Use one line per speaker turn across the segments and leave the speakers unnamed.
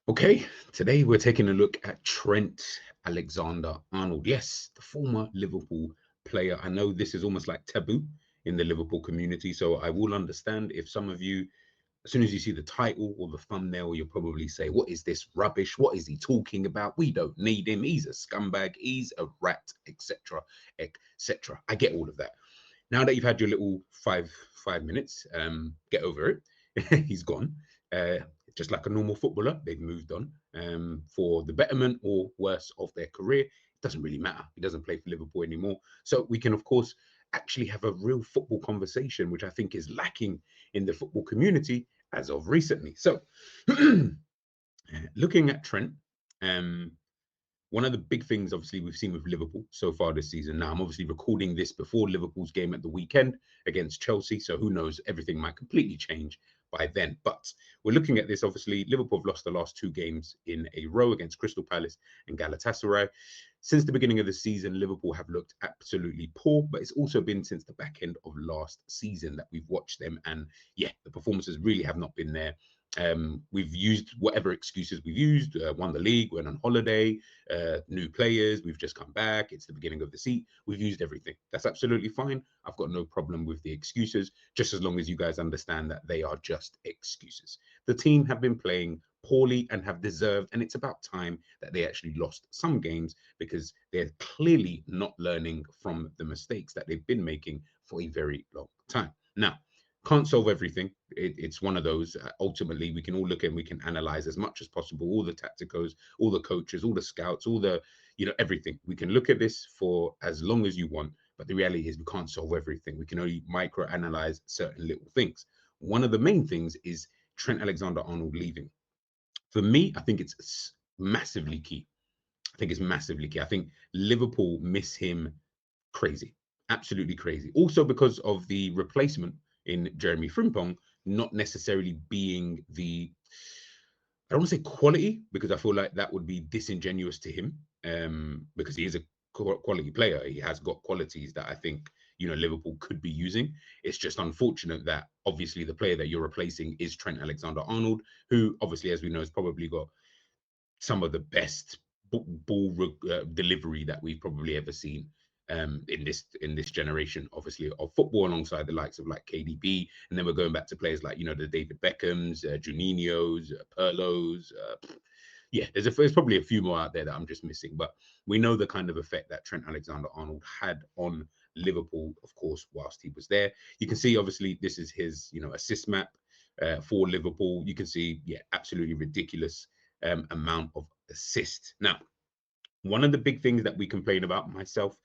Okay, today we're taking a look at Trent Alexander-Arnold. Yes, the former Liverpool player. I know this is almost like taboo in the Liverpool community, so I will understand if some of you, as soon as you see the title or the thumbnail, you'll probably say, "What is this rubbish? What is he talking about? We don't need him. He's a scumbag. He's a rat, etc., etc." I get all of that. Now that you've had your little five minutes, get over it. He's gone. Uh, just like a normal footballer, they've moved on for the betterment or worse of their career. It doesn't really matter. He doesn't play for Liverpool anymore. So we can, of course, actually have a real football conversation, which I think is lacking in the football community as of recently. So, looking at Trent, um, one of the big things, obviously, we've seen with Liverpool so far this season. Now, I'm obviously recording this before Liverpool's game at the weekend against Chelsea. So who knows? Everything might completely change by then. But we're looking at this. Obviously, Liverpool have lost the last two games in a row against Crystal Palace and Galatasaray. Since the beginning of the season, Liverpool have looked absolutely poor, but it's also been since the back end of last season that we've watched them. And yeah, the performances really have not been there. We've used whatever excuses we've used, won the league, went on holiday, new players, we've just come back, it's the beginning of the seat. We've used everything. That's absolutely fine. I've got no problem with the excuses, just as long as you guys understand that they are just excuses. The team have been playing poorly and have deserved, and it's about time that they actually lost some games because they're clearly not learning from the mistakes that they've been making for a very long time. Now, can't solve everything. It's one of those. Ultimately, we can all look and we can analyze as much as possible all the tacticos, all the coaches, all the scouts, all the everything. We can look at this for as long as you want, but the reality is we can't solve everything. We can only micro analyze certain little things. One of the main things is Trent Alexander-Arnold leaving. For me, I think it's massively key. I think it's massively key. I think Liverpool miss him crazy, absolutely crazy. Also because of the replacement in Jeremie Frimpong not necessarily being the, I don't want to say quality because I feel like that would be disingenuous to him because he is a quality player. He has got qualities that I think Liverpool could be using. It's just unfortunate that obviously the player that you're replacing is Trent Alexander-Arnold, who obviously, as we know, has probably got some of the best ball delivery that we've probably ever seen in this generation, obviously, of football, alongside the likes of like KDB, and then we're going back to players like the David Beckhams, Juninho's, Pirlo's. Yeah, there's probably a few more out there that I'm just missing, but we know the kind of effect that Trent Alexander-Arnold had on Liverpool, of course, whilst he was there. You can see, obviously, this is his assist map for Liverpool. You can see, yeah, absolutely ridiculous amount of assist. Now, one of the big things that we complain about, myself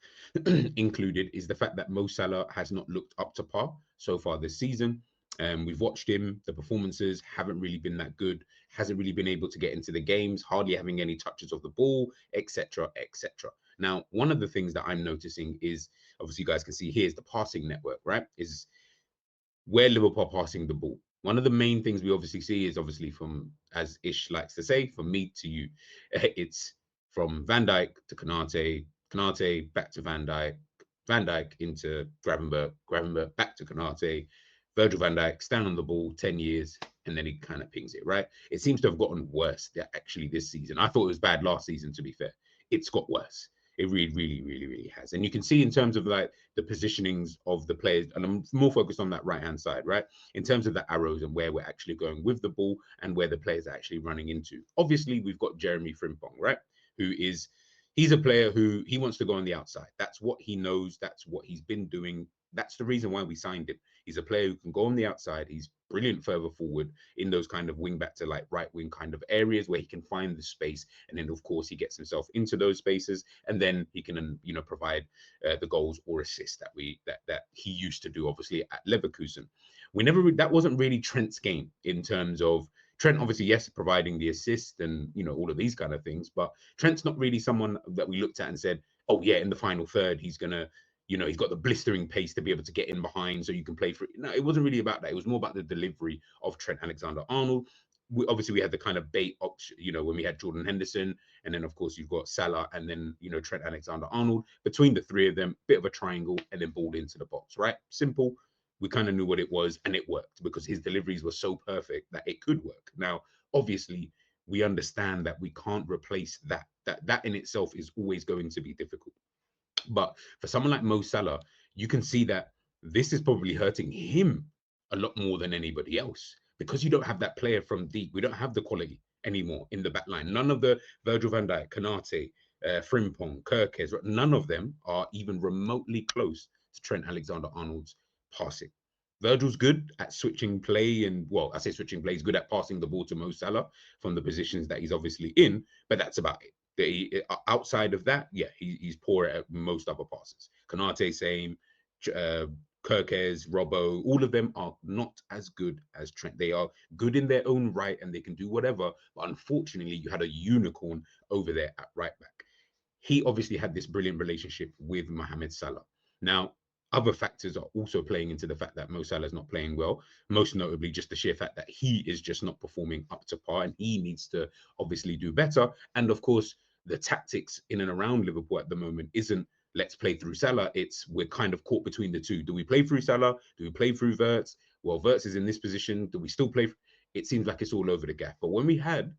included, is the fact that Mo Salah has not looked up to par so far this season. We've watched him. The performances haven't really been that good. Hasn't really been able to get into the games, hardly having any touches of the ball, etc., etc. Now, one of the things that I'm noticing is, obviously, you guys can see here is the passing network, right? Is where Liverpool are passing the ball. One of the main things we obviously see is obviously from, as Ish likes to say, from me to you, it's from Van Dijk to Konate, Konate back to Van Dijk into Gravenberch, Gravenberch back to Konate, Virgil van Dijk stand on the ball 10 years, and then he kind of pings it, right? It seems to have gotten worse actually this season. I thought it was bad last season, to be fair. It's got worse. It really, really, really, really has. And you can see in terms of like the positionings of the players, and I'm more focused on that right hand side, right? In terms of the arrows and where we're actually going with the ball and where the players are actually running into. Obviously, we've got Jeremie Frimpong, right? He's a player who he wants to go on the outside. That's what he knows. That's what he's been doing. That's the reason why we signed him. He's a player who can go on the outside. He's brilliant further forward in those kind of wing back to like right wing kind of areas where he can find the space, and then of course he gets himself into those spaces, and then he can provide the goals or assists that he used to do obviously at Leverkusen. That wasn't really Trent's game in terms of Trent, obviously, yes, providing the assist and all of these kind of things, but Trent's not really someone that we looked at and said, oh yeah, in the final third he's gonna he's got the blistering pace to be able to get in behind so you can play for it. No, it wasn't really about that. It was more about the delivery of Trent Alexander-Arnold. Obviously, we had the kind of bait option, when we had Jordan Henderson, and then, of course, you've got Salah, and then, Trent Alexander-Arnold. Between the three of them, bit of a triangle, and then balled into the box, right? Simple. We kind of knew what it was, and it worked because his deliveries were so perfect that it could work. Now, obviously, we understand that we can't replace that. That in itself is always going to be difficult. But for someone like Mo Salah, you can see that this is probably hurting him a lot more than anybody else, because you don't have that player from deep. We don't have the quality anymore in the back line. None of the Virgil van Dijk, Konate, Frimpong, Kirkes, none of them are even remotely close to Trent Alexander-Arnold's passing. Virgil's good at switching play, and well, I say switching play, he's good at passing the ball to Mo Salah from the positions that he's obviously in, but that's about it. Outside of that, yeah, he's poor at most other passes. Konate, same. Kirkes, Robbo, all of them are not as good as Trent. They are good in their own right and they can do whatever, but unfortunately, you had a unicorn over there at right back. He obviously had this brilliant relationship with Mohamed Salah. Now, other factors are also playing into the fact that Mo Salah is not playing well, most notably just the sheer fact that he is just not performing up to par and he needs to obviously do better. And of course, the tactics in and around Liverpool at the moment isn't let's play through Salah. It's we're kind of caught between the two. Do we play through Salah? Do we play through Wirtz? Well, Wirtz is in this position. Do we still play? It seems like it's all over the gap. But when we had,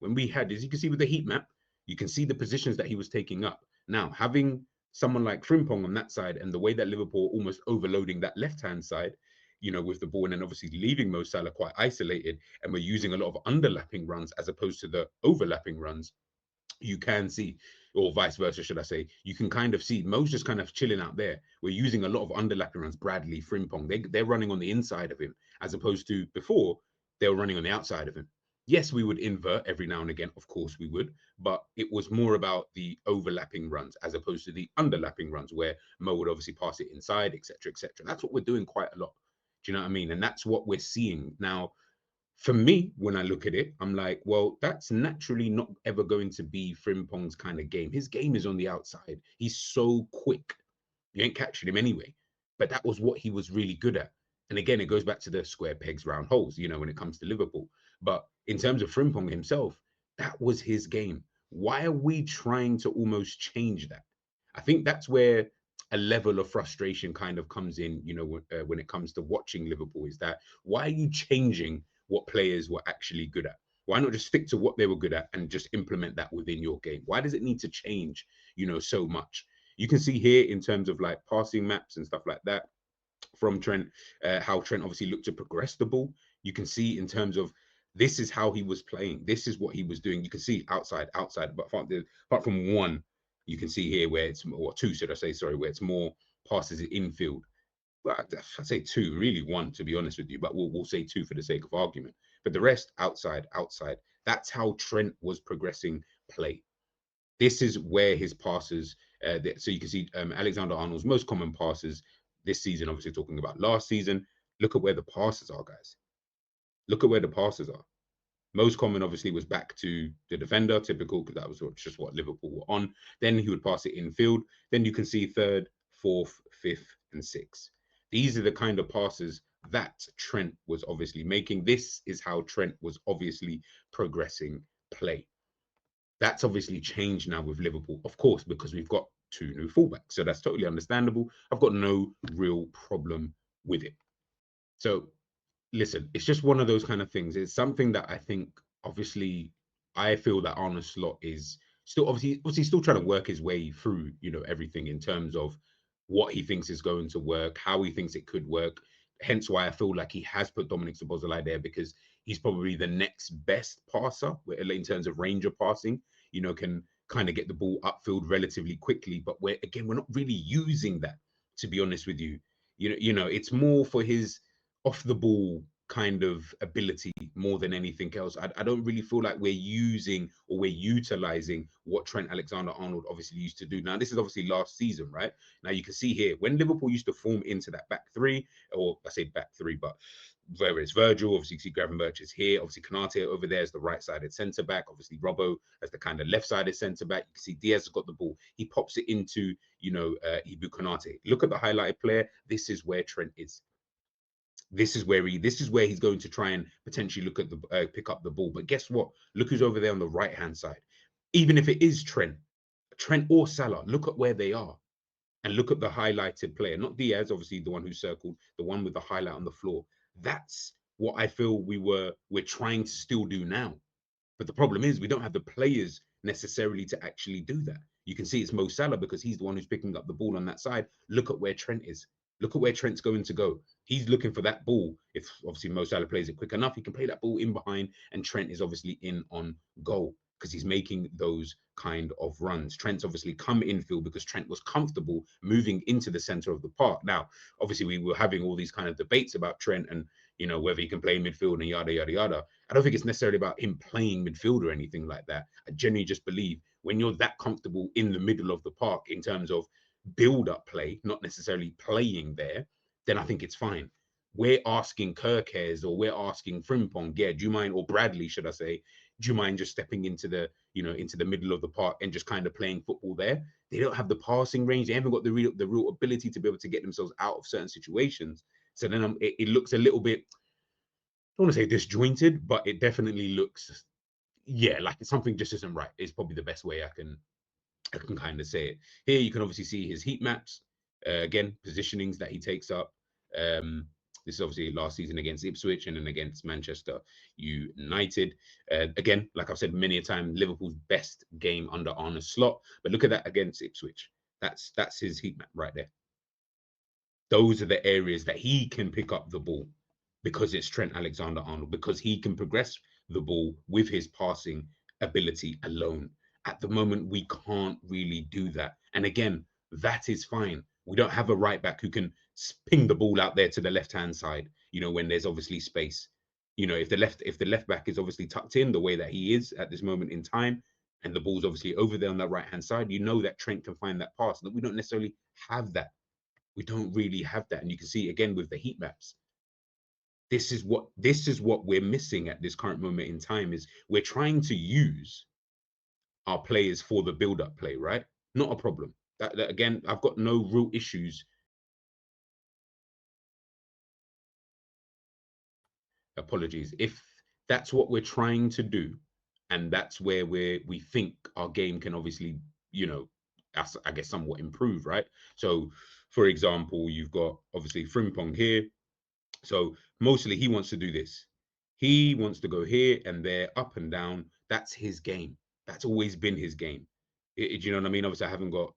as you can see with the heat map, you can see the positions that he was taking up. Now, having someone like Frimpong on that side and the way that Liverpool almost overloading that left-hand side, with the ball and then obviously leaving Mo Salah quite isolated, and we're using a lot of underlapping runs as opposed to the overlapping runs, you can see, or vice versa, should I say, you can kind of see Mo's just kind of chilling out there. We're using a lot of underlapping runs. Bradley, Frimpong, they're running on the inside of him, as opposed to before, they were running on the outside of him. Yes, we would invert every now and again, of course we would, but it was more about the overlapping runs as opposed to the underlapping runs where Mo would obviously pass it inside, etc., etc. That's what we're doing quite a lot. Do you know what I mean? And that's what we're seeing now. For me, when I look at it, I'm like, well, that's naturally not ever going to be Frimpong's kind of game. His game is on the outside. He's so quick. You ain't catching him anyway. But that was what he was really good at. And again, it goes back to the square pegs, round holes, when it comes to Liverpool. But in terms of Frimpong himself, that was his game. Why are we trying to almost change that? I think that's where a level of frustration kind of comes in, when it comes to watching Liverpool, is that why are you changing what players were actually good at? Why not just stick to what they were good at and just implement that within your game? Why does it need to change, so much? You can see here in terms of like passing maps and stuff like that from Trent, how Trent obviously looked to progress the ball. You can see in terms of this is how he was playing. This is what he was doing. You can see outside, but apart from one, you can see here where it's, or two, should I say, sorry, where it's more passes infield. Well, I say two, really one, to be honest with you, but we'll say two for the sake of argument. But the rest, outside. That's how Trent was progressing play. This is where his passes, so you can see Alexander-Arnold's most common passes this season, obviously talking about last season. Look at where the passes are, guys. Look at where the passes are. Most common, obviously, was back to the defender, typical, because that was just what Liverpool were on. Then he would pass it infield. Then you can see third, fourth, fifth, and sixth. These are the kind of passes that Trent was obviously making. This is how Trent was obviously progressing play. That's obviously changed now with Liverpool, of course, because we've got two new fullbacks. So that's totally understandable. I've got no real problem with it. So listen, it's just one of those kind of things. It's something that I think, obviously, I feel that Arne Slot is still obviously still trying to work his way through, everything in terms of what he thinks is going to work, how he thinks it could work. Hence why I feel like he has put Dominik Szoboszlai there, because he's probably the next best passer in terms of range of passing, can kind of get the ball upfield relatively quickly. But we're not really using that, to be honest with you. It's more for his off the ball kind of ability more than anything else. I don't really feel like we're using or we're utilizing what Trent Alexander-Arnold obviously used to do. Now, this is obviously last season, right? Now, you can see here, when Liverpool used to form into that back three, or I say back three, but whether it's Virgil, obviously you see Gravenberch is here, obviously Konate over there is the right-sided centre-back, obviously Robbo as the kind of left-sided centre-back. You can see Diaz has got the ball. He pops it into, Ibu Konate. Look at the highlighted player. This is where Trent is. This is where he's going to try and potentially look at the pick up the ball. But guess what? Look who's over there on the right hand side. Even if it is Trent or Salah, look at where they are, and look at the highlighted player, not Diaz, obviously the one who circled, the one with the highlight on the floor. That's what I feel we're trying to still do now. But the problem is we don't have the players necessarily to actually do that. You can see it's Mo Salah because he's the one who's picking up the ball on that side. Look at where Trent is. Look at where Trent's going to go. He's looking for that ball. If obviously Mo Salah plays it quick enough, he can play that ball in behind, and Trent is obviously in on goal because he's making those kind of runs. Trent's obviously come infield because Trent was comfortable moving into the center of the park. Now, obviously, we were having all these kind of debates about Trent and, you know, whether he can play midfield and yada, yada, yada. I don't think it's necessarily about him playing midfield or anything like that. I genuinely just believe when you're that comfortable in the middle of the park in terms of build-up play, not necessarily playing there, then I think it's fine. We're asking Kirkes or we're asking Frimpong, yeah, do you mind, or Bradley, should I say, do you mind just stepping into the, you know, into the middle of the park and just kind of playing football there? They don't have the passing range. They haven't got the real ability to be able to get themselves out of certain situations. So then it looks a little bit, I don't want to say disjointed, but it definitely looks, yeah, like something just isn't right. Is probably the best way I can kind of say it. Here you can obviously see his heat maps. Again, positionings that he takes up. This is obviously last season against Ipswich and then against Manchester United. Again, like I've said many a time, Liverpool's best game under Arne Slot. But look at that against Ipswich. That's his heat map right there. Those are the areas that he can pick up the ball because it's Trent Alexander-Arnold, because he can progress the ball with his passing ability alone. At the moment, we can't really do that. And again, that is fine. We don't have a right back who can ping the ball out there to the left-hand side, you know, when there's obviously space. You know, if the left back is obviously tucked in the way that he is at this moment in time, and the ball's obviously over there on that right-hand side, you know that Trent can find that pass. That we don't necessarily have that. We don't really have that. And you can see again with the heat maps. This is what we're missing at this current moment in time, is we're trying to use our players for the build-up play, right? Not a problem. That again, I've got no real issues. Apologies. If that's what we're trying to do, and that's where we think our game can obviously, you know, I guess somewhat improve, right? So, for example, you've got obviously Frimpong here. So mostly he wants to do this. He wants to go here and there, up and down. That's his game. That's always been his game. Do you know what I mean? Obviously, I haven't got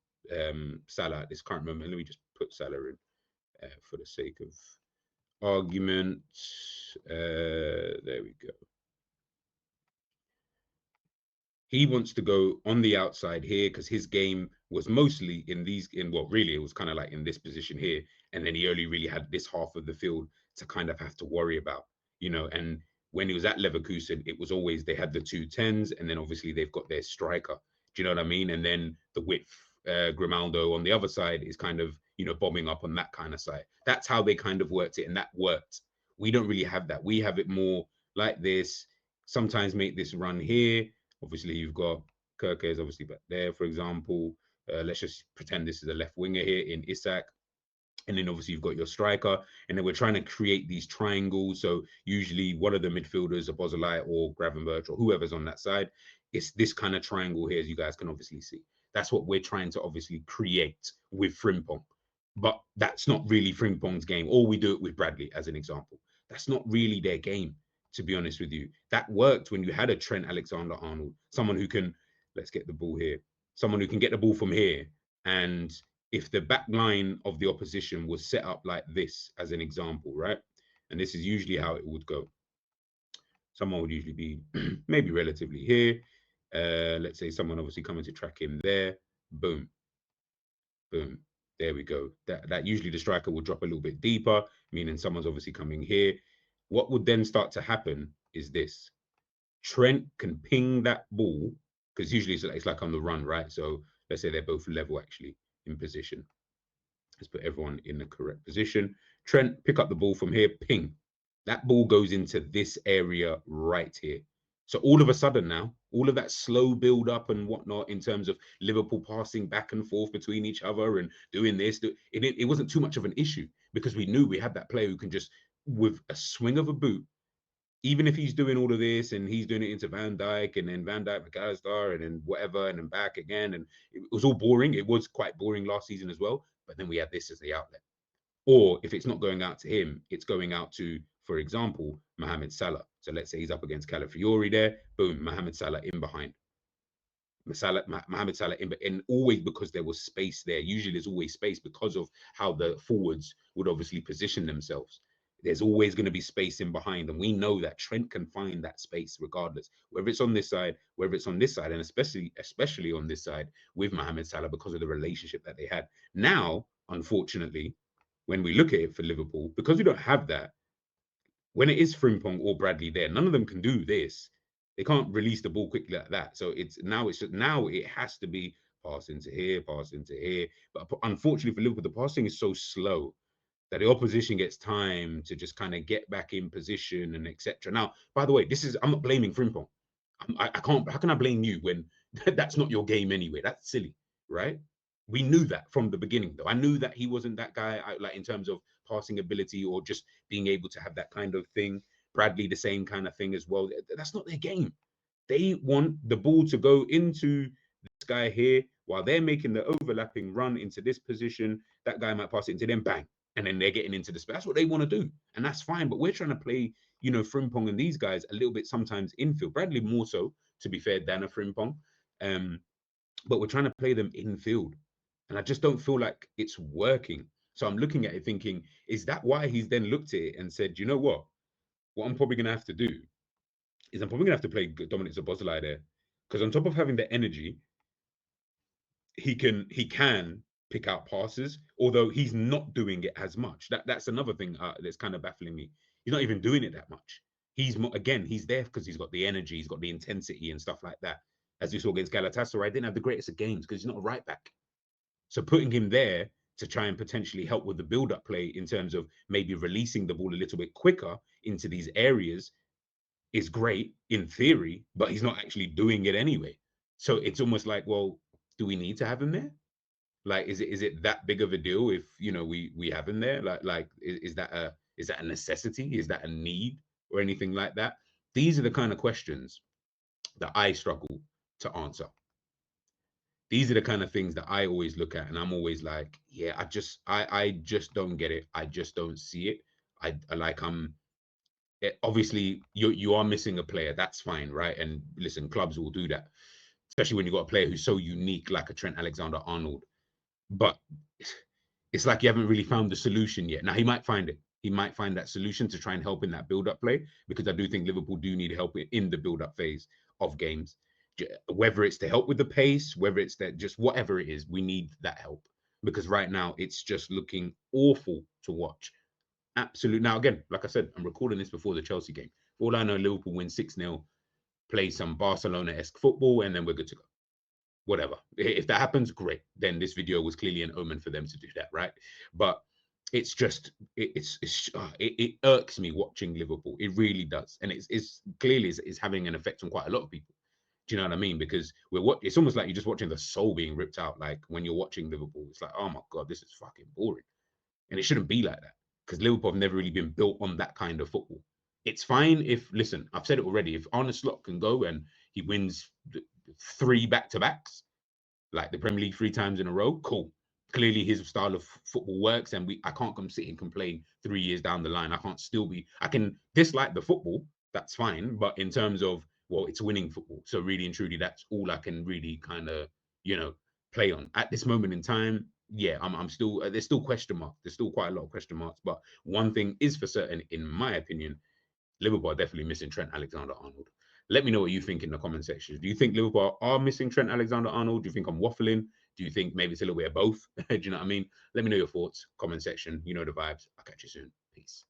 Salah at this current moment. Let me just put Salah in for the sake of argument. There we go. He wants to go on the outside here because his game was mostly well, really, it was kind of like in this position here. And then he only really had this half of the field to kind of have to worry about, you know. And when he was at Leverkusen, it was always they had the 2 10s, and then obviously they've got their striker. Do you know what I mean? And then the width, Grimaldo on the other side is kind of, you know, bombing up on that kind of side. That's how they kind of worked it, and that worked. We don't really have that. We have it more like this. Sometimes make this run here. Obviously, you've got Kirkes obviously back there, for example. Let's just pretend this is a left winger here in Isak. And then obviously you've got your striker. And then we're trying to create these triangles. So usually one of the midfielders, Szoboszlai or Gravenberch or whoever's on that side, it's this kind of triangle here, as you guys can obviously see. That's what we're trying to obviously create with Frimpong. But that's not really Frimpong's game. Or we do it with Bradley, as an example. That's not really their game, to be honest with you. That worked when you had a Trent Alexander-Arnold, someone who can, let's get the ball here, someone who can get the ball from here. And if the back line of the opposition was set up like this, as an example, right? And this is usually how it would go. Someone would usually be maybe relatively here. Let's say someone obviously coming to track him there. Boom. Boom. There we go. That usually the striker will drop a little bit deeper, meaning someone's obviously coming here. What would then start to happen is this. Trent can ping that ball, because usually it's like on the run, right? So let's say they're both level actually in position. Let's put everyone in the correct position. Trent, pick up the ball from here, ping. That ball goes into this area right here. So all of a sudden now, all of that slow build up and whatnot in terms of Liverpool passing back and forth between each other and doing this, it wasn't too much of an issue because we knew we had that player who can just, with a swing of a boot, even if he's doing all of this and he's doing it into Van Dijk and then Van Dijk, McAllister, and then whatever, and then back again. And it was all boring. It was quite boring last season as well. But then we had this as the outlet. Or if it's not going out to him, it's going out to, for example, Mohamed Salah. So let's say he's up against Calafiori there. Boom, Mohamed Salah in behind. Mohamed Salah in always, because there was space there. Usually there's always space because of how the forwards would obviously position themselves. There's always going to be space in behind. And we know that Trent can find that space regardless, whether it's on this side, whether it's on this side, and especially on this side with Mohamed Salah because of the relationship that they had. Now, unfortunately, when we look at it for Liverpool, because we don't have that, when it is Frimpong or Bradley there, none of them can do this. They can't release the ball quickly like that. So now it has to be pass into here, pass into here. But unfortunately for Liverpool, the passing is so slow that the opposition gets time to just kind of get back in position and etc. Now, by the way, I'm not blaming Frimpong. I can't. How can I blame you when that's not your game anyway? That's silly, right? We knew that from the beginning, though. I knew that he wasn't that guy, like in terms of passing ability or just being able to have that kind of thing. Bradley, the same kind of thing as well. That's not their game. They want the ball to go into this guy here while they're making the overlapping run into this position. That guy might pass it into them, bang, and then they're getting into the space. That's what they want to do, and that's fine. But we're trying to play, Frimpong and these guys a little bit sometimes infield. Bradley more so, to be fair, than a Frimpong. But we're trying to play them infield, and I just don't feel like it's working. So I'm looking at it thinking, is that why he's then looked at it and said, you know what? What I'm probably going to have to do is I'm probably going to have to play Dominik Szoboszlai there, because on top of having the energy, he can pick out passes, although he's not doing it as much. That's another thing that's kind of baffling me. He's not even doing it that much. He's there because he's got the energy, he's got the intensity and stuff like that. As we saw against Galatasaray, didn't have the greatest of games because he's not a right back. So putting him there to try and potentially help with the build-up play in terms of maybe releasing the ball a little bit quicker into these areas is great in theory, but he's not actually doing it anyway. So it's almost like, well, do we need to have him there? Like, is it that big of a deal if we have him there? Like is that a necessity? Is that a need or anything like that? These are the kind of questions that I struggle to answer. These are the kind of things that I always look at, and I'm always like, yeah, I just don't get it. I just don't see it. Obviously you are missing a player. That's fine, right? And listen, clubs will do that, especially when you've got a player who's so unique, like a Trent Alexander-Arnold. But it's like you haven't really found the solution yet. Now he might find it. He might find that solution to try and help in that build-up play, because I do think Liverpool do need help in the build-up phase of games. Whether it's to help with the pace, whether it's that, just whatever it is, we need that help, because right now it's just looking awful to watch. Absolute. Now, again, like I said, I'm recording this before the Chelsea game. For all I know, Liverpool win 6-0, play some Barcelona-esque football, and then we're good to go. Whatever. If that happens, great. Then this video was clearly an omen for them to do that, right? But it's just, it irks me watching Liverpool. It really does. And it's clearly is having an effect on quite a lot of people. Do you know what I mean? Because it's almost like you're just watching the soul being ripped out. Like when you're watching Liverpool, it's like, oh my God, this is fucking boring. And it shouldn't be like that, because Liverpool have never really been built on that kind of football. It's fine if, listen, I've said it already, if Arne Slot can go and he wins 3 back-to-backs, like the Premier League 3 times in a row, cool. Clearly his style of football works, and I can't come sit and complain 3 years down the line. I can dislike the football, that's fine, but in terms of, well, it's winning football. So really and truly, that's all I can really kind of, play on. At this moment in time, yeah, I'm still, there's still question marks. There's still quite a lot of question marks. But one thing is for certain, in my opinion, Liverpool are definitely missing Trent Alexander-Arnold. Let me know what you think in the comment section. Do you think Liverpool are missing Trent Alexander-Arnold? Do you think I'm waffling? Do you think maybe it's a little bit of both? Do you know what I mean? Let me know your thoughts. Comment section. You know the vibes. I'll catch you soon. Peace.